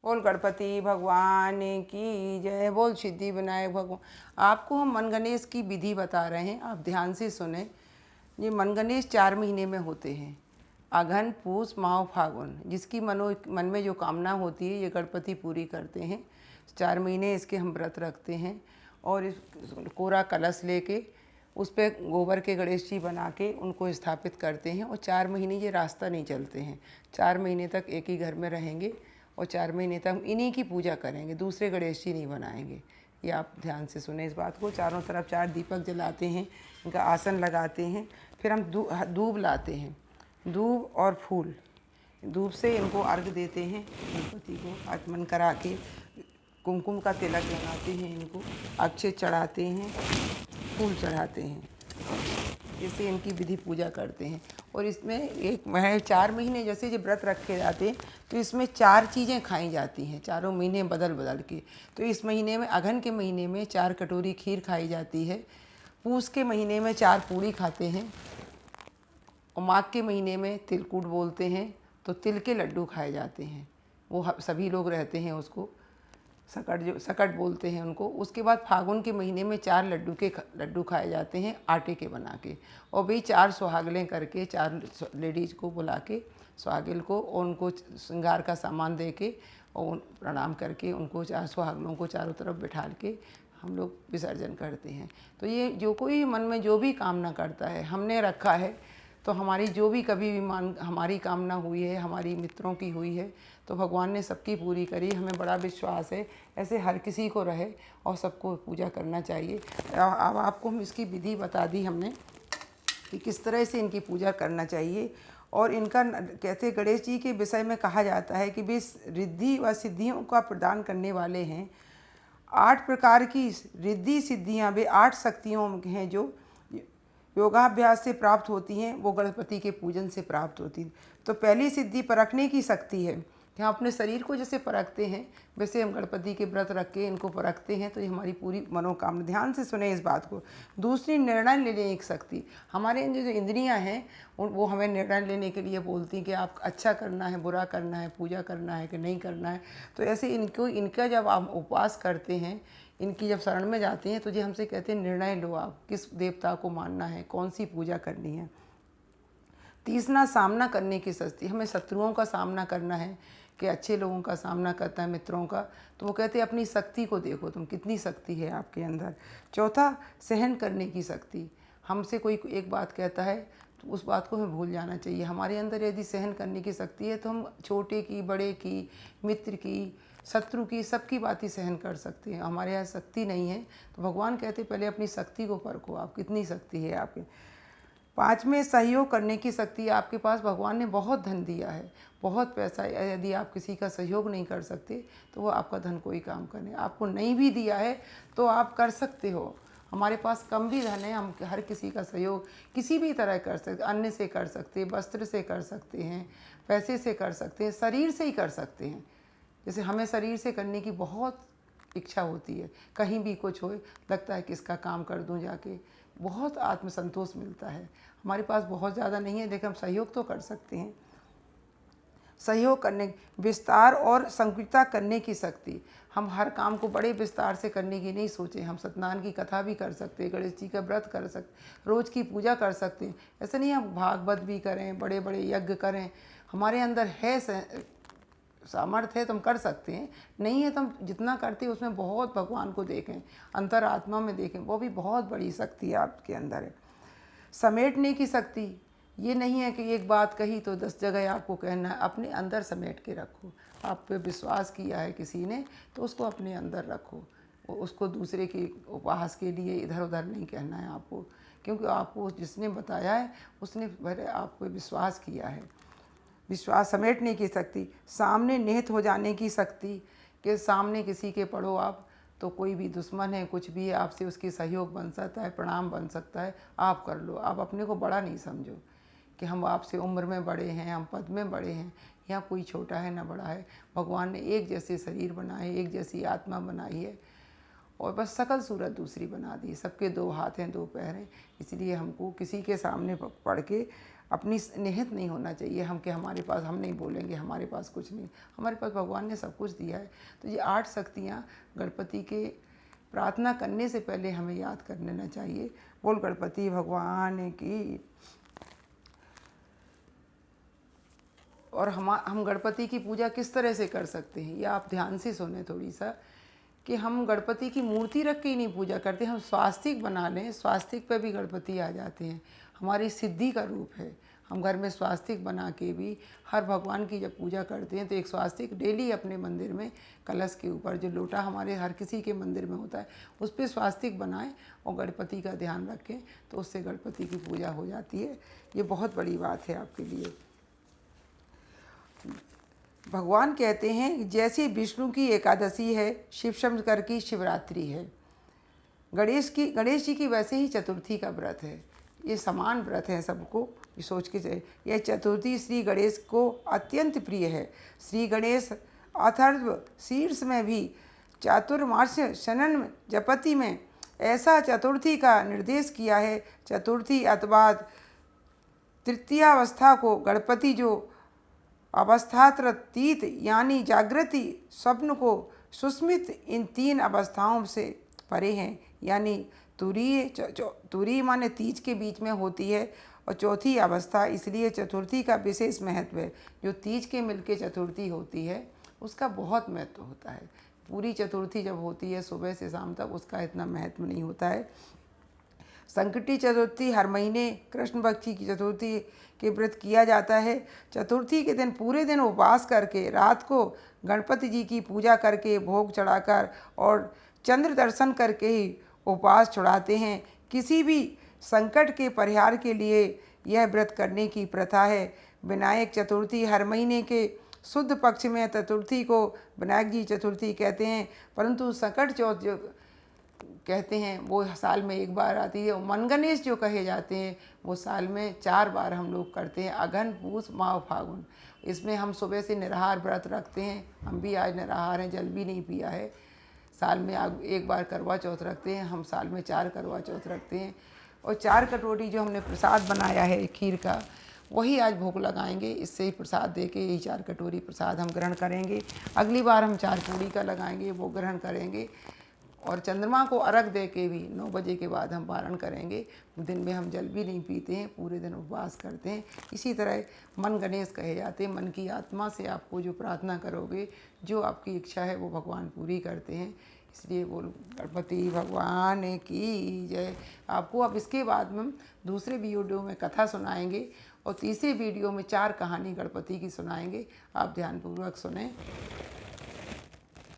बोल गणपति भगवान की जय। बोल सिद्धि विनायक भगवान। आपको हम मन गणेश की विधि बता रहे हैं, आप ध्यान से सुने। ये मन गणेश 4 महीने में होते हैं, अघन पूस माह फागुन। जिसकी मन में जो कामना होती है ये गणपति पूरी करते हैं। 4 महीने इसके हम व्रत रखते हैं और इस कोरा कलश लेके उस पर गोबर के गणेश जी बना के उनको स्थापित करते हैं और 4 महीने ये रास्ता नहीं चलते हैं। 4 महीने तक एक ही घर में रहेंगे और 4 महीने तक हम इन्हीं की पूजा करेंगे, दूसरे गणेश जी नहीं बनाएंगे। ये आप ध्यान से सुने इस बात को। चारों तरफ 4 दीपक जलाते हैं, इनका आसन लगाते हैं। फिर हम दूब लाते हैं, दूब और फूल। दूब से इनको अर्घ देते हैं, गणपति को आचमन करा के कुमकुम का तिलक लगाते हैं, इनको अक्षय चढ़ाते हैं, फूल चढ़ाते हैं। जैसे इनकी विधि पूजा करते हैं। और इसमें एक 4 महीने जैसे जो व्रत रखे जाते हैं तो इसमें 4 चीज़ें खाई जाती हैं, चारों महीने बदल बदल के। तो इस महीने में, अघन के महीने में 4 कटोरी खीर खाई जाती है। पूस के महीने में 4 पूड़ी खाते हैं और माघ के महीने में तिलकुट बोलते हैं तो तिल के लड्डू खाए जाते हैं। वो सभी लोग रहते हैं, उसको सकट बोलते हैं उनको। उसके बाद फागुन के महीने में 4 लड्डू खाए जाते हैं आटे के बना के। और भी 4 सुहागलें करके 4 लेडीज़ को बुला के सुहागिल को और उनको श्रृंगार का सामान दे के और प्रणाम करके उनको 4 सुहागलों को चारों तरफ बिठा के हम लोग विसर्जन करते हैं। तो ये जो कोई मन में जो भी कामना करता है हमने रखा है, तो हमारी जो भी कभी भी हमारी कामना हुई है, हमारी मित्रों की हुई है, तो भगवान ने सबकी पूरी करी। हमें बड़ा विश्वास है, ऐसे हर किसी को रहे और सबको पूजा करना चाहिए। अब आपको हम इसकी विधि बता दी हमने कि किस तरह से इनकी पूजा करना चाहिए। और इनका कहते गणेश जी के विषय में कहा जाता है कि वे रिद्धि व सिद्धियों का प्रदान करने वाले हैं। 8 प्रकार की रिद्धि सिद्धियाँ, वे 8 शक्तियों हैं जो योगाभ्यास से प्राप्त होती हैं, वो गणपति के पूजन से प्राप्त होती हैं। तो पहली सिद्धि परखने की शक्ति है कि हम अपने शरीर को जैसे परखते हैं वैसे हम गणपति के व्रत रख के इनको परखते हैं, तो ये हमारी पूरी मनोकामना। ध्यान से सुने इस बात को। दूसरी, निर्णय लेने की शक्ति। हमारे अंदर जो इंद्रियां हैं वो हमें निर्णय लेने के लिए बोलती हैं कि आप अच्छा करना है, बुरा करना है, पूजा करना है कि नहीं करना है। तो ऐसे इनका जब आप उपवास करते हैं, इनकी जब शरण में जाते हैं तो ये हमसे कहते हैं निर्णय लो, आप किस देवता को मानना है, कौन सी पूजा करनी है। तीसरा, सामना करने की शक्ति। हमें शत्रुओं का सामना करना है कि अच्छे लोगों का सामना करता है, मित्रों का, तो वो कहते हैं अपनी शक्ति को देखो, तुम कितनी शक्ति है आपके अंदर। चौथा, सहन करने की शक्ति। हमसे कोई एक बात कहता है तो उस बात को हमें भूल जाना चाहिए। हमारे अंदर यदि सहन करने की शक्ति है तो हम छोटे की, बड़े की, मित्र की, शत्रु की, सबकी बात ही सहन कर सकते हैं। हमारे यहाँ शक्ति नहीं है तो भगवान कहते पहले अपनी शक्ति को परखो, आप कितनी शक्ति है आपके। 5वें, सहयोग करने की शक्ति। आपके पास भगवान ने बहुत धन दिया है, बहुत पैसा, यदि आप किसी का सहयोग नहीं कर सकते तो वो आपका धन कोई काम करने। आपको नहीं भी दिया है तो आप कर सकते हो। हमारे पास कम भी धन है, हम हर किसी का सहयोग किसी भी तरह कर सकते, अन्न से कर सकते हैं, वस्त्र से कर सकते हैं, पैसे से कर सकते हैं, शरीर से ही कर सकते हैं। जैसे हमें शरीर से करने की बहुत इच्छा होती है, कहीं भी कुछ हो लगता है किसका काम कर दूं जाके, बहुत आत्मसंतोष मिलता है। हमारे पास बहुत ज़्यादा नहीं है लेकिन हम सहयोग तो कर सकते हैं। सहयोग करने, विस्तार और संकुचिता करने की शक्ति। हम हर काम को बड़े विस्तार से करने की नहीं सोचें। हम सत्यनारायण की कथा भी कर सकते हैं, गणेश जी का व्रत कर सकते, रोज़ की पूजा कर सकते हैं। ऐसा नहीं हम भागवत भी करें, बड़े बड़े यज्ञ करें। हमारे अंदर है सामर्थ्य है तो हम कर सकते हैं, नहीं है तो हम जितना करते हैं उसमें बहुत भगवान को देखें, अंतरात्मा में देखें, वो भी बहुत बड़ी शक्ति आपके अंदर है। समेटने की शक्ति। ये नहीं है कि एक बात कही तो 10 जगह आपको कहना है, अपने अंदर समेट के रखो। आप पे विश्वास किया है किसी ने तो उसको अपने अंदर रखो, उसको दूसरे के उपहास के लिए इधर उधर नहीं कहना है आपको, क्योंकि आपको जिसने बताया है उसने पहले आप पे विश्वास किया है। विश्वास, समेटने की शक्ति। सामने निहित हो जाने की शक्ति, कि सामने किसी के पढ़ो आप तो कोई भी दुश्मन है, कुछ भी है, आपसे उसकी सहयोग बन सकता है, प्रणाम बन सकता है, आप कर लो। आप अपने को बड़ा नहीं समझो कि हम आपसे उम्र में बड़े हैं, हम पद में बड़े हैं, यहाँ कोई छोटा है ना बड़ा है। भगवान ने एक जैसे शरीर बनाए, एक जैसी आत्मा बनाई है और बस सकल सूरत दूसरी बना दी। सबके 2 हाथ हैं, 2 पैर हैं, इसलिए हमको किसी के सामने पढ़ के अपनी निहित नहीं होना चाहिए हम कि हमारे पास, हम नहीं बोलेंगे, हमारे पास कुछ नहीं। हमारे पास भगवान ने सब कुछ दिया है। तो ये 8 शक्तियाँ गणपति के प्रार्थना करने से पहले हमें याद कर लेना चाहिए। बोल गणपति भगवान की। और हम गणपति की पूजा किस तरह से कर सकते हैं, ये आप ध्यान से सुने थोड़ी सा, कि हम गणपति की मूर्ति रख के ही नहीं पूजा करते, हम स्वास्तिक बना लें। स्वास्तिक पे भी गणपति आ जाते हैं, हमारी सिद्धि का रूप है। हम घर में स्वास्तिक बना के भी हर भगवान की जब पूजा करते हैं तो एक स्वास्तिक डेली अपने मंदिर में कलश के ऊपर, जो लोटा हमारे हर किसी के मंदिर में होता है, उस पर स्वास्तिक बनाएं और गणपति का ध्यान रखें, तो उससे गणपति की पूजा हो जाती है। ये बहुत बड़ी बात है आपके लिए। भगवान कहते हैं जैसे विष्णु की एकादशी है, शिव शंकर की शिवरात्रि है, गणेश जी की वैसे ही चतुर्थी का व्रत है। ये समान व्रत है सबको, ये सोच के चाहिए। यह चतुर्थी श्री गणेश को अत्यंत प्रिय है। श्री गणेश अथर्व शीर्ष में भी चातुर्मास शनन जपति में ऐसा चतुर्थी का निर्देश किया है। चतुर्थी अथवा तृतीयावस्था को गणपति जो अवस्थात्रतीत यानी जागृति, स्वप्न को सुस्मित, इन 3 अवस्थाओं से परे हैं। यानी तुरीय माने तीज के बीच में होती है और चौथी अवस्था, इसलिए चतुर्थी का विशेष महत्व है। जो तीज के मिलके चतुर्थी होती है उसका बहुत महत्व होता है। पूरी चतुर्थी जब होती है सुबह से शाम तक, उसका इतना महत्व नहीं होता है। संकटी चतुर्थी हर महीने कृष्ण पक्ष की चतुर्थी के व्रत किया जाता है। चतुर्थी के दिन पूरे दिन उपवास करके रात को गणपति जी की पूजा करके भोग चढ़ाकर और चंद्र दर्शन करके ही उपवास छुड़ाते हैं। किसी भी संकट के परिहार के लिए यह व्रत करने की प्रथा है। विनायक चतुर्थी हर महीने के शुद्ध पक्ष में चतुर्थी को विनायक जी चतुर्थी कहते हैं, परंतु संकट चौथ जो कहते हैं वो साल में एक बार आती है। मन गणेश जो कहे जाते हैं वो साल में 4 बार हम लोग करते हैं, अघन, पूस, माघ, फागुन। इसमें हम सुबह से निराहार व्रत रखते हैं। हम भी आज निराहार हैं, जल भी नहीं पिया है। साल में एक बार करवा चौथ रखते हैं। हम साल में 4 करवा चौथ रखते हैं और 4 कटोरी जो हमने प्रसाद बनाया है खीर का, वही आज भोग लगाएंगे। इससे ही प्रसाद दे के यही 4 कटोरी प्रसाद हम ग्रहण करेंगे। अगली बार हम 4 पूड़ी का लगाएंगे, वो ग्रहण करेंगे। और चंद्रमा को अर्घ दे के भी 9 बजे के बाद हम पारण करेंगे। दिन में हम जल भी नहीं पीते हैं, पूरे दिन उपवास करते हैं। इसी तरह मन गणेश कहे जाते हैं। मन की आत्मा से आपको जो प्रार्थना करोगे, जो आपकी इच्छा है, वो भगवान पूरी करते हैं। इसलिए बोल गणपति भगवान की जय। आपको अब इसके बाद में हम दूसरे वीडियो में कथा सुनाएंगे और तीसरे वीडियो में 4 कहानी गणपति की सुनाएंगे। आप ध्यानपूर्वक सुने।